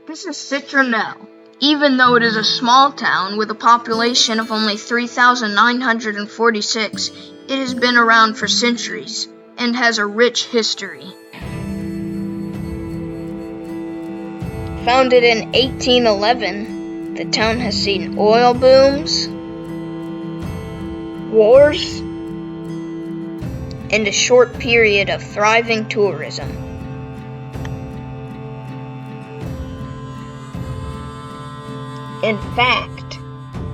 This is Citronelle. Even though it is a small town with a population of only 3,946, it has been around for centuries and has a rich history. Founded in 1811, the town has seen oil booms, wars, and a short period of thriving tourism. In fact,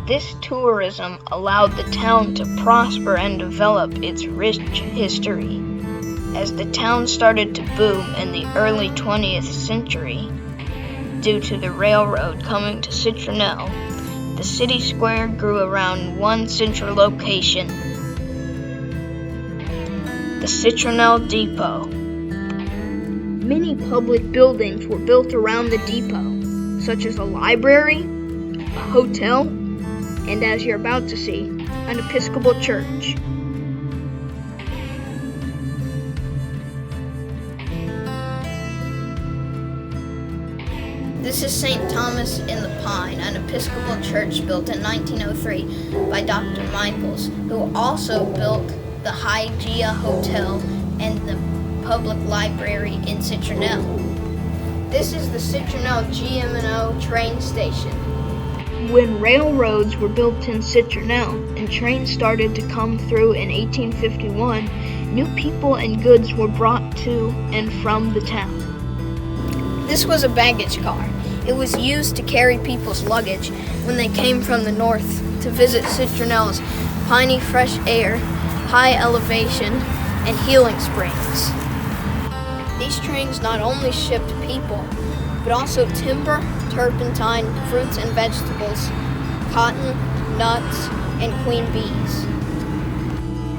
this tourism allowed the town to prosper and develop its rich history. As the town started to boom in the early 20th century, due to the railroad coming to Citronelle, the city square grew around one central location, the Citronelle Depot. Many public buildings were built around the depot, such as a library, a hotel, and as you're about to see, an Episcopal church. This is St. Thomas in the Pine, an Episcopal church built in 1903 by Dr. Michaels, who also built the Hygeia Hotel and the public library in Citronelle. This is the Citronelle GM&O train station. When railroads were built in Citronelle and trains started to come through in 1851, new people and goods were brought to and from the town. This was a baggage car. It was used to carry people's luggage when they came from the north to visit Citronelle's piney fresh air, high elevation, and healing springs. These trains not only shipped people, but also timber, turpentine, fruits and vegetables, cotton, nuts, and queen bees.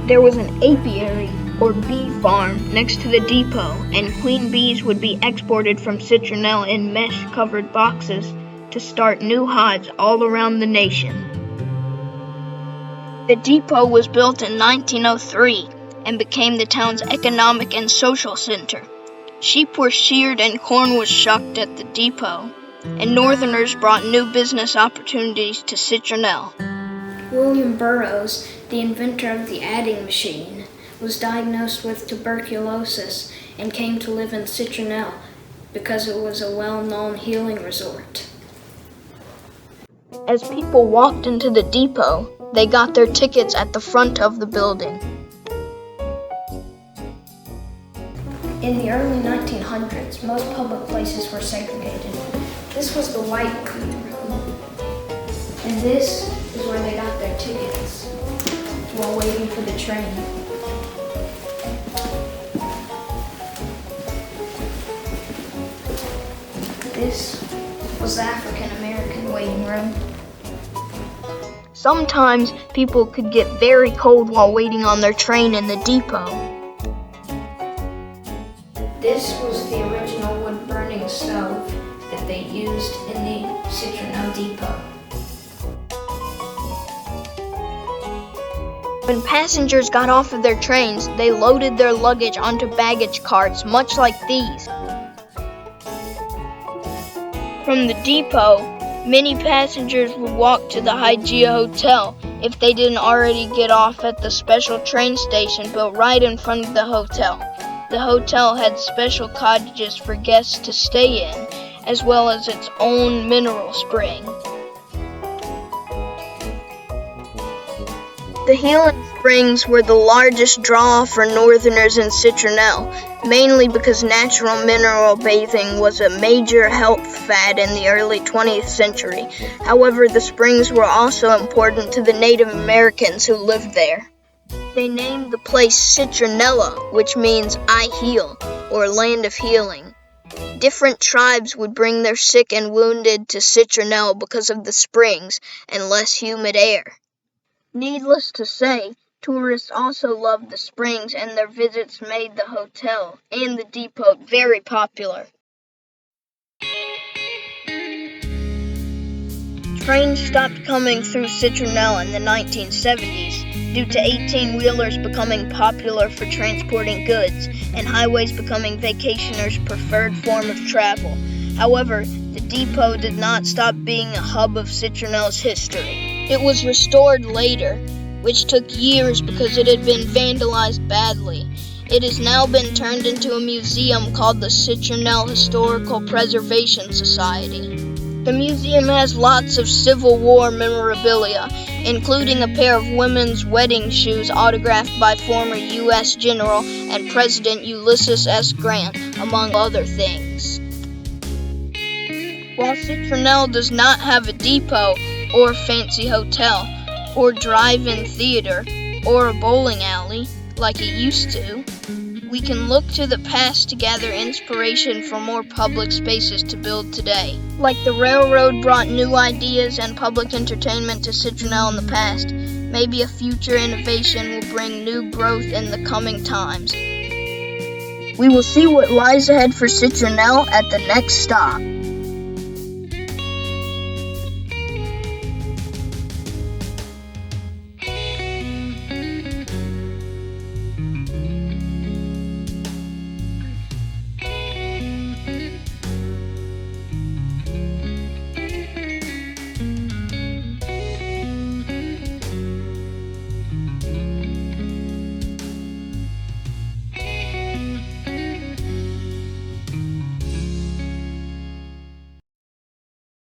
There was an apiary, or bee farm, next to the depot, and queen bees would be exported from Citronelle in mesh-covered boxes to start new hives all around the nation. The depot was built in 1903 and became the town's economic and social center. Sheep were sheared and corn was shucked at the depot, and Northerners brought new business opportunities to Citronelle. William Burroughs, the inventor of the adding machine, was diagnosed with tuberculosis and came to live in Citronelle because it was a well-known healing resort. As people walked into the depot, they got their tickets at the front of the building. In the early 1900s, most public places were segregated. This was the white room, and this is where they got their tickets while waiting for the train. This was the African American waiting room. Sometimes people could get very cold while waiting on their train in the depot. This was the original wood-burning stove that they used in the Citronelle Depot. When passengers got off of their trains, they loaded their luggage onto baggage carts, much like these. From the depot, many passengers would walk to the Hygeia Hotel if they didn't already get off at the special train station built right in front of the hotel. The hotel had special cottages for guests to stay in, as well as its own mineral spring. The healing springs were the largest draw for Northerners in Citronelle, mainly because natural mineral bathing was a major health fad in the early 20th century. However, the springs were also important to the Native Americans who lived there. They named the place Citronella, which means I heal, or land of healing. Different tribes would bring their sick and wounded to Citronelle because of the springs and less humid air. Needless to say, tourists also loved the springs, and their visits made the hotel and the depot very popular. Trains stopped coming through Citronelle in the 1970s due to 18-wheelers becoming popular for transporting goods and highways becoming vacationers' preferred form of travel. However, the depot did not stop being a hub of Citronelle's history. It was restored later, which took years because it had been vandalized badly. It has now been turned into a museum called the Citronelle Historical Preservation Society. The museum has lots of Civil War memorabilia, including a pair of women's wedding shoes autographed by former U.S. General and President Ulysses S. Grant, among other things. While Citronelle does not have a depot, or fancy hotel, or drive-in theater, or a bowling alley, like it used to, we can look to the past to gather inspiration for more public spaces to build today. Like the railroad brought new ideas and public entertainment to Citronelle in the past, maybe a future innovation will bring new growth in the coming times. We will see what lies ahead for Citronelle at the next stop.